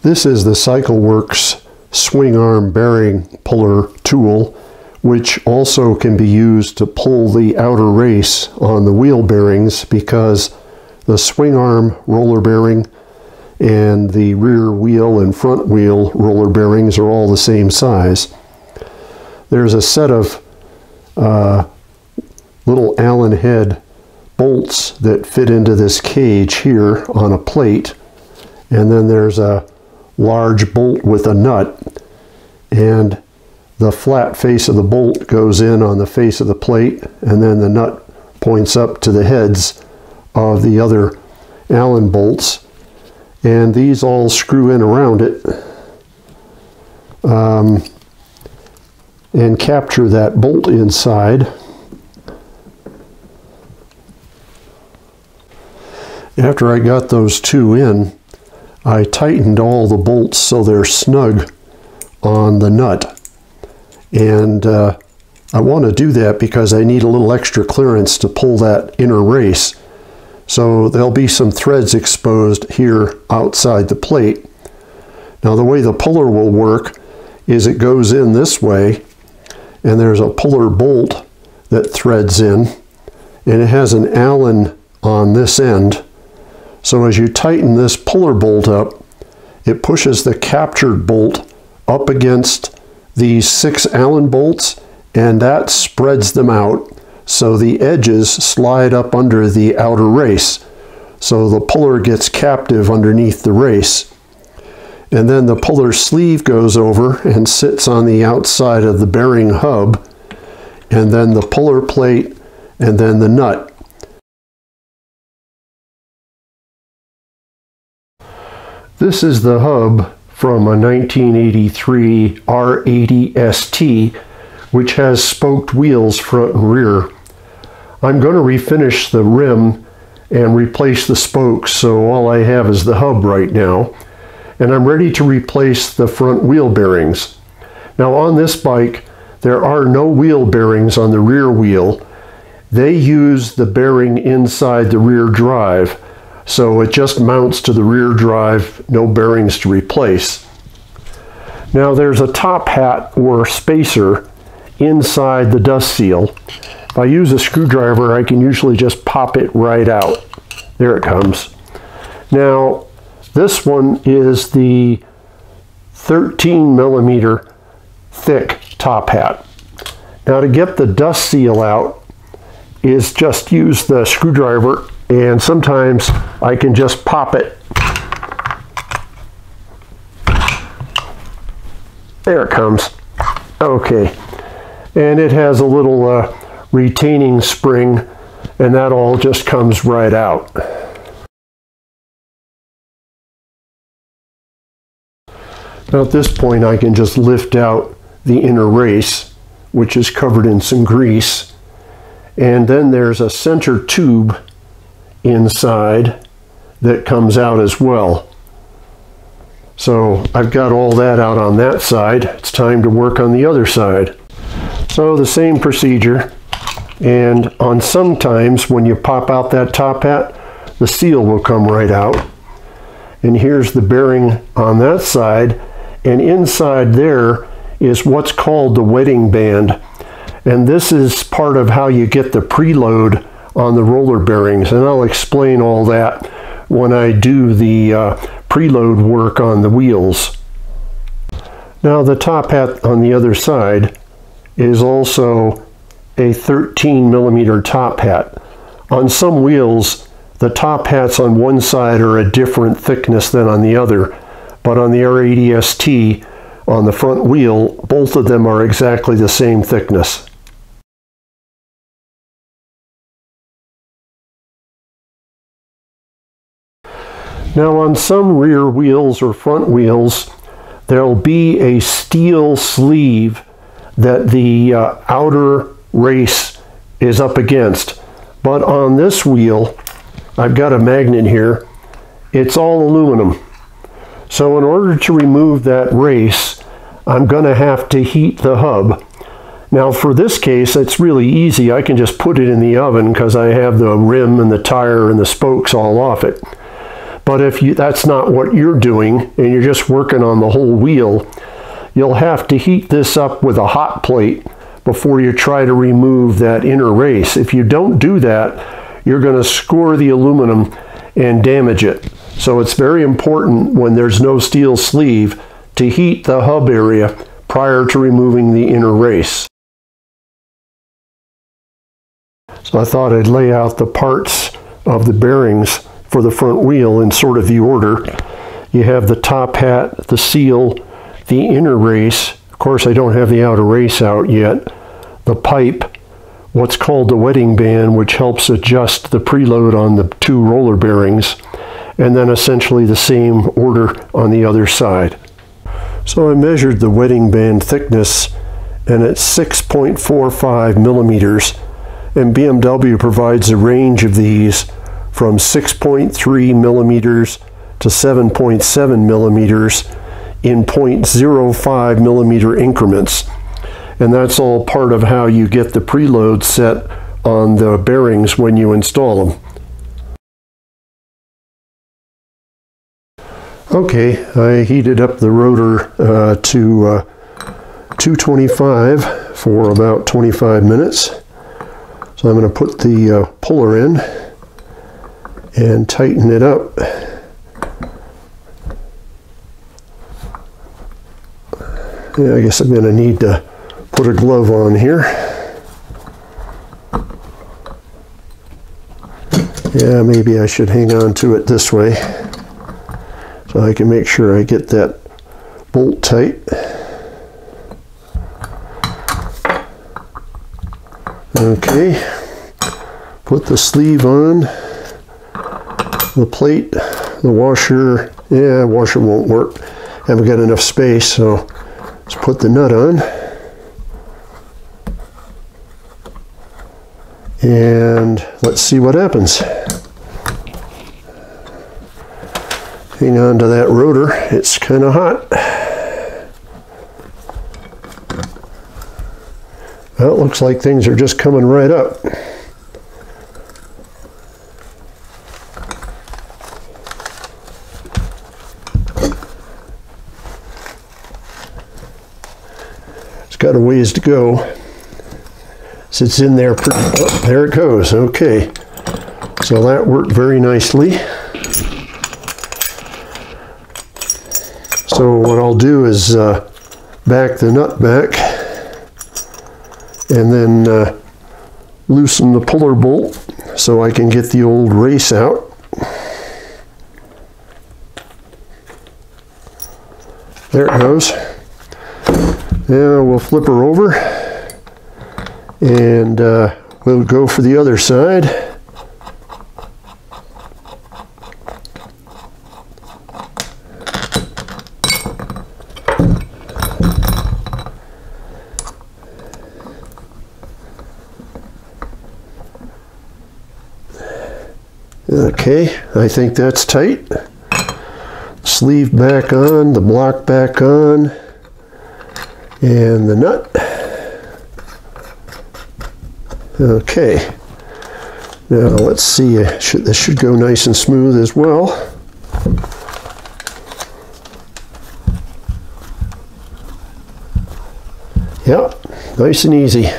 This is the CycleWorks swing arm bearing puller tool, which also can be used to pull the outer race on the wheel bearings, because the swing arm roller bearing and the rear wheel and front wheel roller bearings are all the same size. There's a set of little Allen head bolts that fit into this cage here on a plate, and then there's a large bolt with a nut, and the flat face of the bolt goes in on the face of the plate, and then the nut points up to the heads of the other Allen bolts, and these all screw in around it and capture that bolt inside. After I got those two in, I tightened all the bolts so they're snug on the nut. And I want to do that because I need a little extra clearance to pull that inner race. So there'll be some threads exposed here outside the plate. Now the way the puller will work is it goes in this way, and there's a puller bolt that threads in, and it has an Allen on this end. So as you tighten this puller bolt up, it pushes the captured bolt up against these 6 Allen bolts, and that spreads them out so the edges slide up under the outer race. So the puller gets captive underneath the race. And then the puller sleeve goes over and sits on the outside of the bearing hub, and then the puller plate, and then the nut. This is the hub from a 1983 R80ST, which has spoked wheels front and rear. I'm going to refinish the rim and replace the spokes, so all I have is the hub right now. And I'm ready to replace the front wheel bearings. Now on this bike, there are no wheel bearings on the rear wheel. They use the bearing inside the rear drive, so it just mounts to the rear drive, no bearings to replace. Now there's a top hat or spacer inside the dust seal. If I use a screwdriver, I can usually just pop it right out. There it comes. Now this one is the 13mm thick top hat. Now to get the dust seal out is just use the screwdriver, and sometimes I can just pop it. There it comes. Okay. And it has a little retaining spring, and that all just comes right out. Now at this point I can just lift out the inner race, which is covered in some grease, and then there's a center tube inside that comes out as well. So I've got all that out on that side. It's time to work on the other side. So the same procedure, and on sometimes when you pop out that top hat, the seal will come right out. And here's the bearing on that side, and inside there is what's called the wetting band. And this is part of how you get the preload on the roller bearings, and I'll explain all that when I do the preload work on the wheels. Now the top hat on the other side is also a 13mm top hat. On some wheels, the top hats on one side are a different thickness than on the other, but on the R80ST on the front wheel, both of them are exactly the same thickness. Now on some rear wheels or front wheels, there'll be a steel sleeve that the outer race is up against. But on this wheel, I've got a magnet here, it's all aluminum. So in order to remove that race, I'm going to have to heat the hub. Now for this case, it's really easy. I can just put it in the oven because I have the rim and the tire and the spokes all off it. But if that's not what you're doing and you're just working on the whole wheel, you'll have to heat this up with a hot plate before you try to remove that inner race. If you don't do that, you're going to score the aluminum and damage it. So it's very important when there's no steel sleeve to heat the hub area prior to removing the inner race. So I thought I'd lay out the parts of the bearings for the front wheel in sort of the order. You have the top hat, the seal, the inner race. Of course, I don't have the outer race out yet. The pipe, what's called the wetting band, which helps adjust the preload on the two roller bearings, and then essentially the same order on the other side. So I measured the wetting band thickness, and it's 6.45 millimeters, and BMW provides a range of these from 6.3 millimeters to 7.7 millimeters in 0.05 millimeter increments. And that's all part of how you get the preload set on the bearings when you install them. Okay, I heated up the rotor to 225 for about 25 minutes. So I'm going to put the puller in and tighten it up. Yeah, I guess I'm going to need to put a glove on here. Yeah, maybe I should hang on to it this way so I can make sure I get that bolt tight. Okay, put the sleeve on, the plate, the washer. Yeah, washer won't work. Haven't got enough space, so let's put the nut on. And let's see what happens. Hang on to that rotor, it's kind of hot. Well, it looks like things are just coming right up. It's got a ways to go. It's in there pretty, oh, there it goes. Okay, so that worked very nicely. So what I'll do is back the nut back and then loosen the puller bolt so I can get the old race out. There it goes. Now we'll flip her over and we'll go for the other side. Okay, I think that's tight. Sleeve back on, the block back on, and the nut. Okay, now let's see, this should go nice and smooth as well. Yep, nice and easy.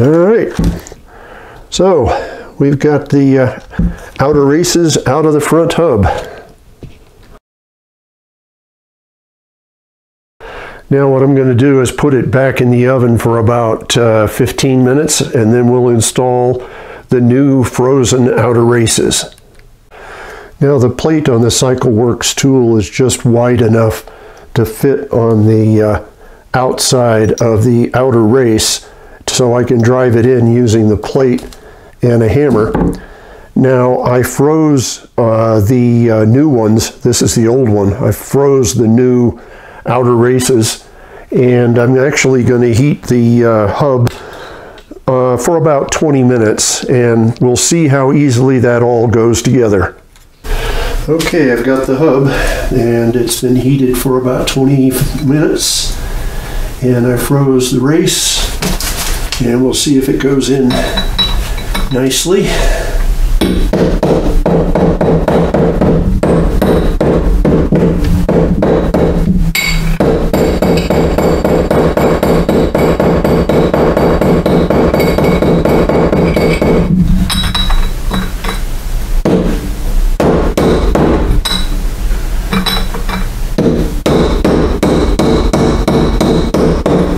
All right, so we've got the outer races out of the front hub. Now what I'm going to do is put it back in the oven for about 15 minutes, and then we'll install the new frozen outer races. Now the plate on the CycleWorks tool is just wide enough to fit on the outside of the outer race, so I can drive it in using the plate and a hammer. Now I froze the new ones. This is the old one. I froze the new outer races, and I'm actually going to heat the hub for about 20 minutes, and we'll see how easily that all goes together. Okay, I've got the hub, and it's been heated for about 20 minutes. And I froze the race, and we'll see if it goes in nicely.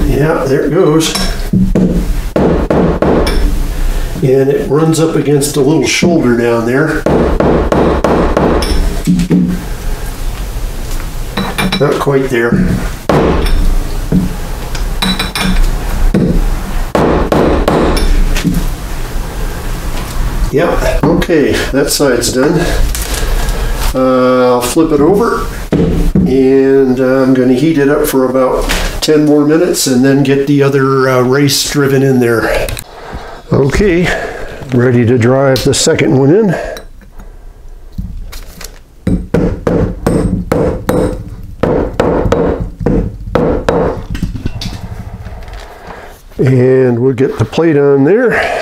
Yeah, there it goes. And it runs up against a little shoulder down there. Not quite there. Yeah, okay, that side's done. I'll flip it over, and I'm going to heat it up for about 10 more minutes and then get the other race driven in there. Okay, ready to drive the second one in. And we'll get the plate on there.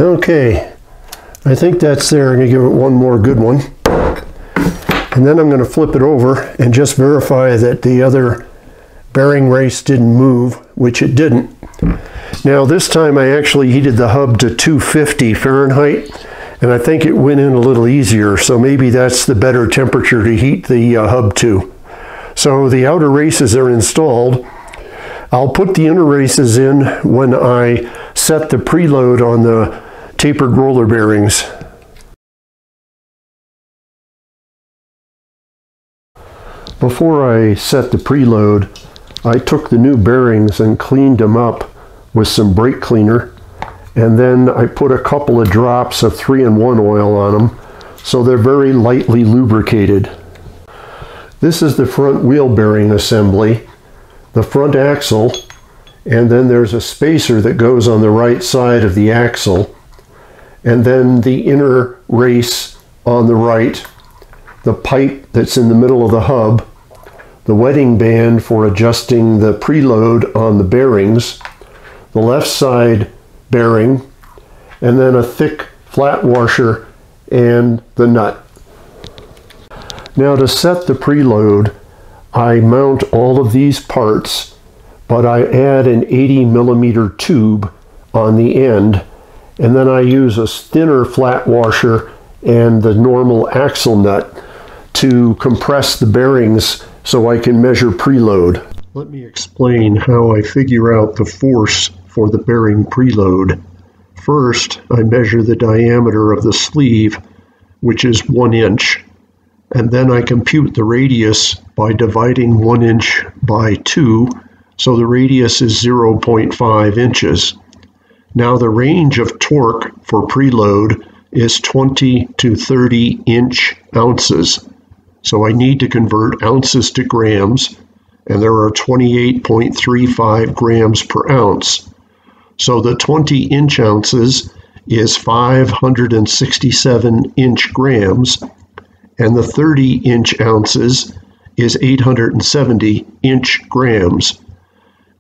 Okay, I think that's there. I'm going to give it one more good one. And then I'm going to flip it over and just verify that the other bearing race didn't move, which it didn't. Now this time I actually heated the hub to 250 Fahrenheit, and I think it went in a little easier, so maybe that's the better temperature to heat the hub to. So the outer races are installed. I'll put the inner races in when I set the preload on the tapered roller bearings. Before I set the preload, I took the new bearings and cleaned them up with some brake cleaner, and then I put a couple of drops of 3-in-1 oil on them, so they're very lightly lubricated. This is the front wheel bearing assembly, the front axle, and then there's a spacer that goes on the right side of the axle, and then the inner race on the right, the pipe that's in the middle of the hub, the wetting band for adjusting the preload on the bearings, the left side bearing, and then a thick flat washer and the nut. Now to set the preload, I mount all of these parts, but I add an 80mm tube on the end, and then I use a thinner flat washer and the normal axle nut to compress the bearings so I can measure preload. Let me explain how I figure out the force for the bearing preload. First, I measure the diameter of the sleeve, which is 1 inch, and then I compute the radius by dividing 1 inch by 2, so the radius is 0.5 inches. Now the range of torque for preload is 20 to 30 inch ounces. So I need to convert ounces to grams, and there are 28.35 grams per ounce. So the 20 inch ounces is 567 inch grams, and the 30 inch ounces is 870 inch grams.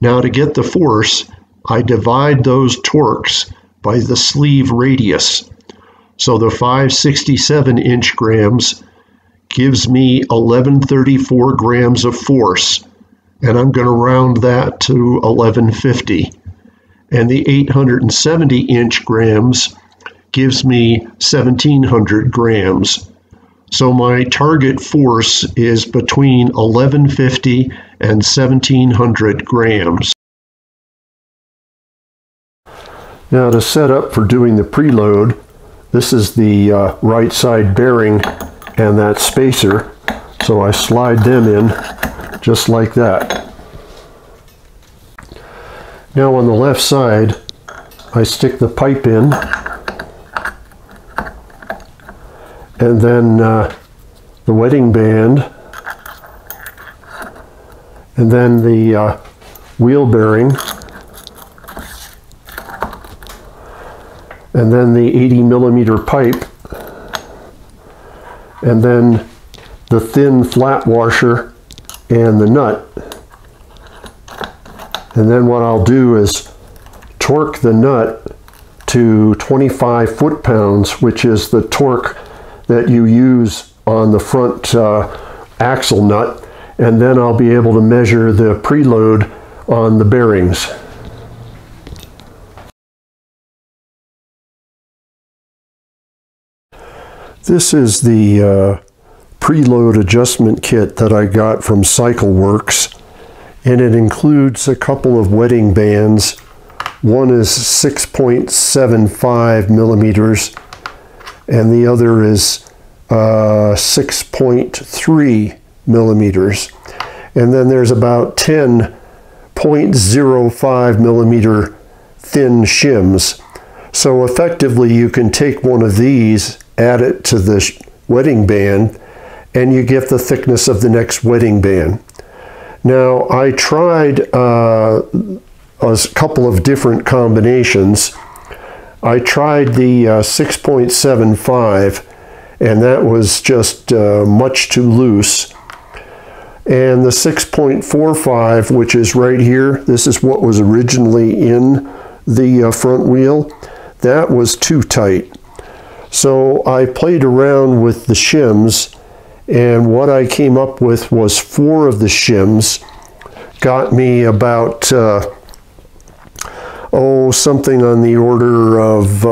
Now to get the force, I divide those torques by the sleeve radius. So the 567 inch grams gives me 1134 grams of force, and I'm going to round that to 1150. And the 870 inch grams gives me 1700 grams. So my target force is between 1150 and 1700 grams. Now to set up for doing the preload, this is the right side bearing and that spacer, so I slide them in just like that. Now on the left side, I stick the pipe in, and then the wetting band, and then the wheel bearing, and then the 80mm pipe, and then the thin flat washer and the nut. And then what I'll do is torque the nut to 25 foot-pounds, which is the torque that you use on the front axle nut, and then I'll be able to measure the preload on the bearings. This is the preload adjustment kit that I got from CycleWorks, and it includes a couple of wetting bands. One is 6.75 millimeters and the other is 6.3 millimeters. And then there's about 10.05 millimeter thin shims. So effectively you can take one of these, add it to the wetting band, and you get the thickness of the next wetting band. Now I tried a couple of different combinations. I tried the 6.75, and that was just much too loose. And the 6.45, which is right here, this is what was originally in the front wheel, that was too tight. So I played around with the shims, and what I came up with was 4 of the shims. Got me about something on the order of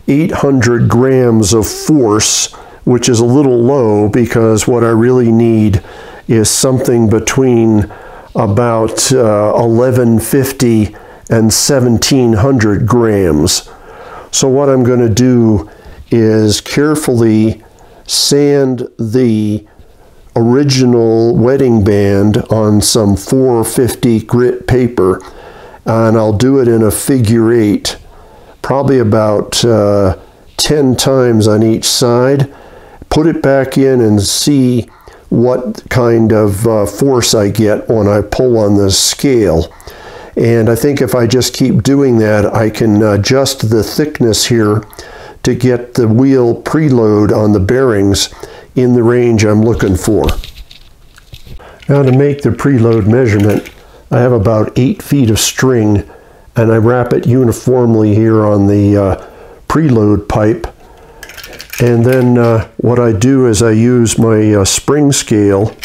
800 grams of force, which is a little low because what I really need is something between about 1150 and 1700 grams. So what I'm going to do is carefully sand the original wetting band on some 450 grit paper, and I'll do it in a figure 8, probably about 10 times on each side. Put it back in and see what kind of force I get when I pull on the scale. And I think if I just keep doing that, I can adjust the thickness here to get the wheel preload on the bearings in the range I'm looking for. Now to make the preload measurement, I have about 8 feet of string, and I wrap it uniformly here on the preload pipe. And then what I do is I use my spring scale,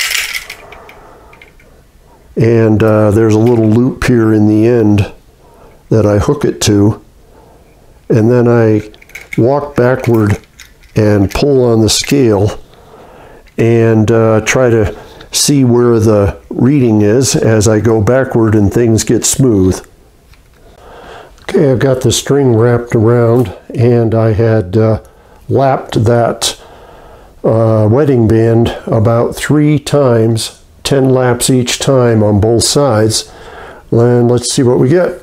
and there's a little loop here in the end that I hook it to, and then I walk backward and pull on the scale and try to see where the reading is as I go backward and things get smooth. Okay, I've got the string wrapped around, and I had lapped that wetting band about 3 times, 10 laps each time on both sides, and let's see what we get.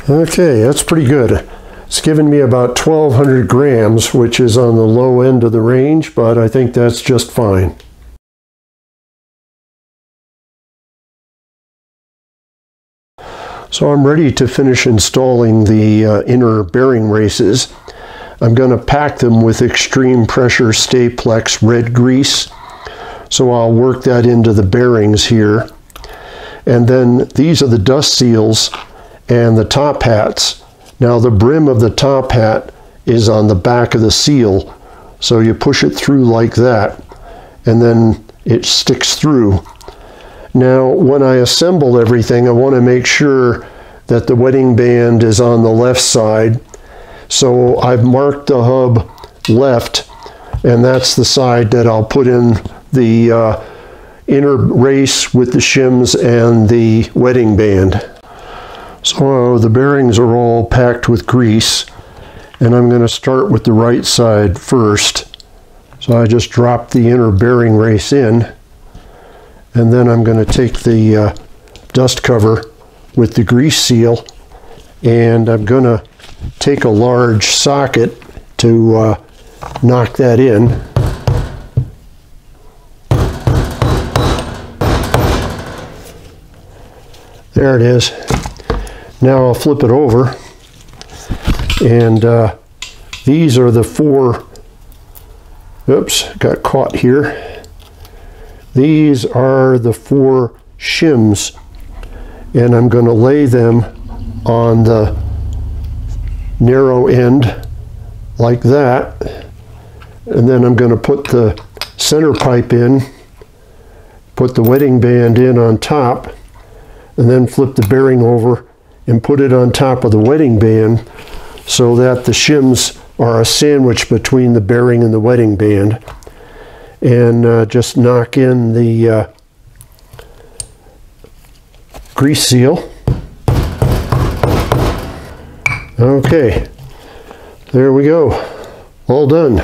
Okay, that's pretty good. It's given me about 1200 grams, which is on the low end of the range, but I think that's just fine. So I'm ready to finish installing the inner bearing races. I'm going to pack them with extreme pressure Staplex red grease. So I'll work that into the bearings here. And then these are the dust seals and the top hats. Now the brim of the top hat is on the back of the seal. So you push it through like that, and then it sticks through. Now when I assemble everything, I want to make sure that the wetting band is on the left side. So I've marked the hub left, and that's the side that I'll put in the inner race with the shims and the wetting band. So the bearings are all packed with grease, and I'm going to start with the right side first. So I just drop the inner bearing race in, and then I'm going to take the dust cover with the grease seal, and I'm going to take a large socket to knock that in. There it is. Now I'll flip it over, and these are the 4, oops, got caught here. These are the 4 shims, and I'm going to lay them on the narrow end like that, and then I'm going to put the center pipe in, put the wedding band in on top, and then flip the bearing over and put it on top of the wedding band so that the shims are a sandwich between the bearing and the wedding band. And just knock in the grease seal. Okay, there we go, all done.